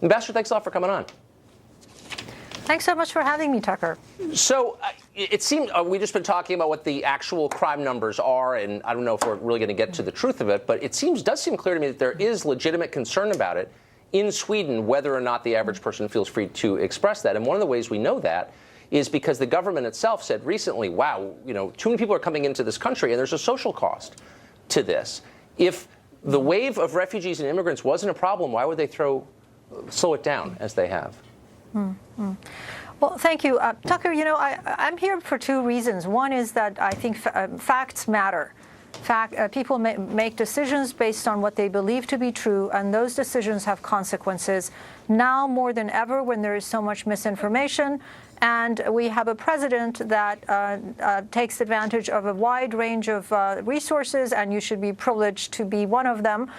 Ambassador, thanks a lot for coming on. Thanks so much for having me, Tucker. So it seems we've just been talking about what the actual crime numbers are, and I don't know if we're really going to get to the truth of it, but it does seem clear to me that there is legitimate concern about it in Sweden, whether or not the average person feels free to express that. And one of the ways we know that is because the government itself said recently, wow, too many people are coming into this country, and there's a social cost to this. If the wave of refugees and immigrants wasn't a problem, why would they slow it down as they have? Well, thank you. Tucker, I'm here for two reasons. One is that I think facts matter. People make decisions based on what they believe to be true, and those decisions have consequences. Now more than ever, when there is so much misinformation, and we have a president that takes advantage of a wide range of resources, and you should be privileged to be one of them,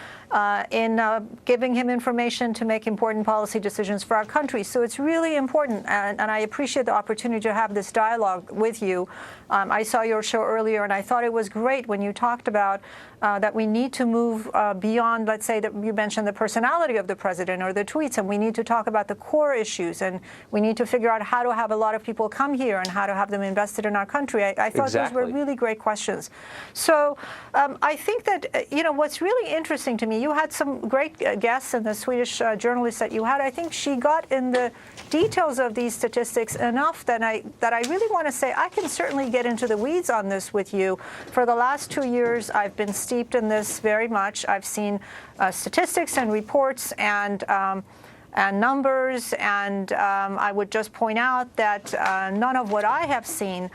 in giving him information to make important policy decisions for our country. So it's really important, and I appreciate the opportunity to have this dialogue with you. I saw your show earlier, and I thought it was great when you talked about that we need to move beyond, let's say, that you mentioned the personality of the president or the tweets, and we need to talk about the core issues, and we need to figure out how to have a lot of people come here and how to have them invested in our country. I thought those were really great questions. So I think that, what's really interesting to me, you had some great guests, and the Swedish journalist that you had, I think she got in the details of these statistics enough that I really want to say I can certainly get into the weeds on this with you. For the last 2 years, I've been steeped in this very much. I've seen statistics and reports and numbers, and I would just point out that none of what I have seen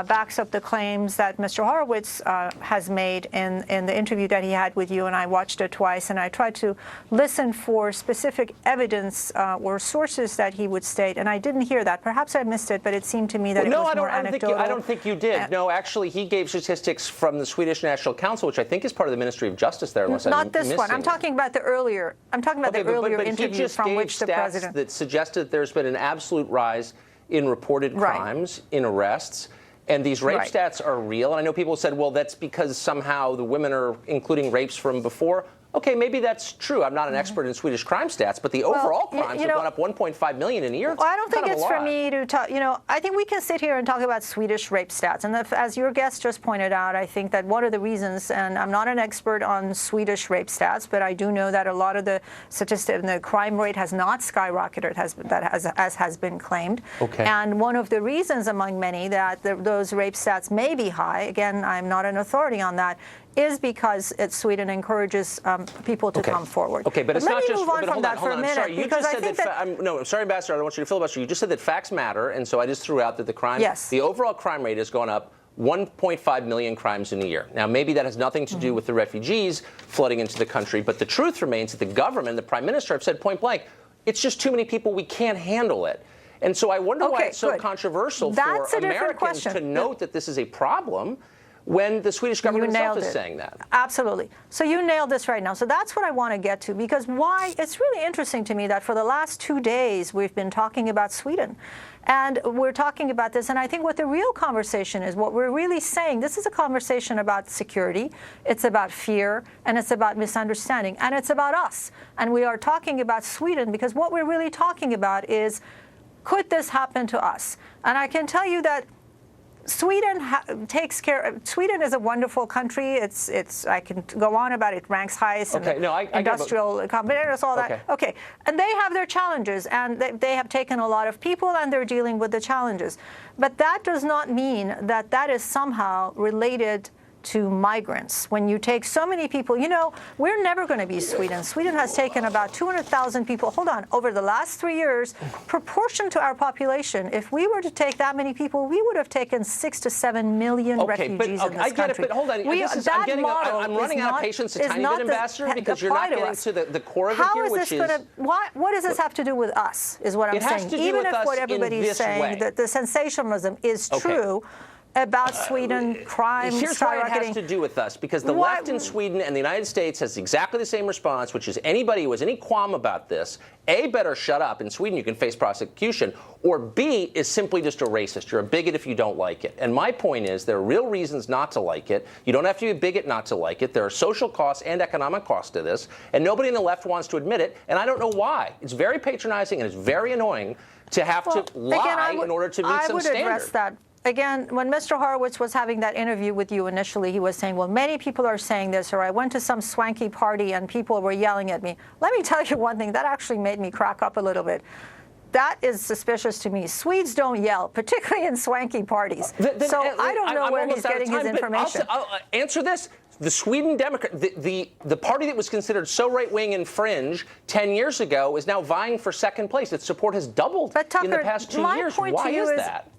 backs up the claims that Mr. Horowitz has made in the interview that he had with you, and I watched it twice, and I tried to listen for specific evidence or sources that he would state, and I didn't hear that. Perhaps I missed it, but it seemed to me that it was more anecdotal. I don't think you did. No, actually, he gave statistics from the Swedish National Council, which I think is part of the Ministry of Justice there, unless Not this one. I'm talking about the earlier. I'm talking about the earlier interviews from which the president. That suggested there's been an absolute rise in reported crimes, in arrests. And these rape stats are real. And I know people said, well, that's because somehow the women are including rapes from before. Okay, maybe that's true. I'm not an expert in Swedish crime stats, but the overall crimes have gone up 1.5 million in a year. Well, I don't think it's for me to talk. I think we can sit here and talk about Swedish rape stats. And as your guest just pointed out, I think that one of the reasons, and I'm not an expert on Swedish rape stats, but I do know that a lot of the statistics, the crime rate has not skyrocketed, as has been claimed. Okay. And one of the reasons among many that those rape stats may be high, again, I'm not an authority on that, is because Sweden encourages people to come forward. Okay, but it's not just. Let me move on from that for a minute, because I think that. I'm sorry, Ambassador. I don't want you to filibuster. You just said that facts matter, and so I just threw out that the overall crime rate has gone up 1.5 million crimes in a year. Now, maybe that has nothing to do with the refugees flooding into the country, but the truth remains that the government, the Prime Minister, have said point blank, it's just too many people. We can't handle it. And so I wonder why it's so controversial for Americans to note that this is a problem when the Swedish government itself is saying that. Absolutely. So you nailed this right now. So that's what I want to get to, because it's really interesting to me that for the last 2 days we've been talking about Sweden. And we're talking about this, and I think what the real conversation is, what we're really saying, this is a conversation about security, it's about fear, and it's about misunderstanding, and it's about us. And we are talking about Sweden because what we're really talking about is, could this happen to us? And I can tell you that Sweden takes care. Sweden is a wonderful country. I can go on about it. It ranks highest in the industrial competitors, all that. Okay, and they have their challenges, and they have taken a lot of people, and they're dealing with the challenges. But that does not mean that that is somehow related to migrants. When you take so many people, we're never going to be Sweden. Sweden has taken about 200,000 people, over the last 3 years, proportion to our population. If we were to take that many people, we would have taken 6 to 7 million refugees in this I get country. it, but hold on. I'm running out of patience a tiny bit, Ambassador, because you're not getting to the core of it here, which is... What does this have to do with us, is what I'm saying. Even if what everybody's saying, that the sensationalism is true, about Sweden, crime Here's why it skyrocketing. has to do with us, because the What- left in Sweden and the United States has exactly the same response, which is anybody who has any qualm about this, A, better shut up. In Sweden, you can face prosecution, or B, is simply just a racist. You're a bigot if you don't like it. And my point is there are real reasons not to like it. You don't have to be a bigot not to like it. There are social costs and economic costs to this, and nobody on the left wants to admit it, and I don't know why. It's very patronizing and it's very annoying to have to lie in order to meet some standard. I would address that. Again, when Mr. Horowitz was having that interview with you initially, he was saying, well, many people are saying this, or I went to some swanky party and people were yelling at me. Let me tell you one thing, that actually made me crack up a little bit. That is suspicious to me. Swedes don't yell, particularly in swanky parties. So I don't know where he's getting his information. I'll answer this. The Sweden Democrat, the party that was considered so right-wing and fringe 10 years ago is now vying for second place. Its support has doubled But Tucker, in the past 2 years. Why is that?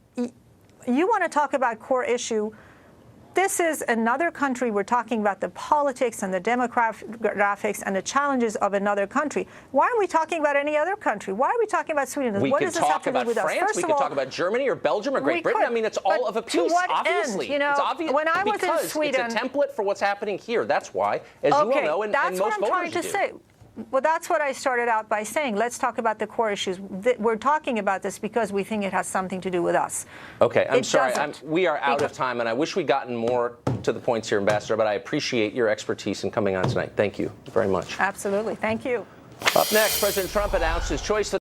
You want to talk about core issue. This is another country. We're talking about the politics and the demographics and the challenges of another country. Why aren't we talking about any other country? Why are we talking about Sweden? We what could does this have talk to do about with us? France. First We of could all, talk about Germany or Belgium or Great Britain. could, I mean, it's all of a piece, to what obviously. End? You know, it's obvious when I was because in Sweden, it's a template for what's happening here. That's why, as you all know, and that's most what I'm voters trying to do. say. Well, that's what I started out by saying. Let's talk about the core issues. We're talking about this because we think it has something to do with us. Okay, I'm It sorry. doesn't. We are out of time, and I wish we'd gotten more to the points here, Ambassador, but I appreciate your expertise in coming on tonight. Thank you very much. Absolutely. Thank you. Up next, President Trump announced his choice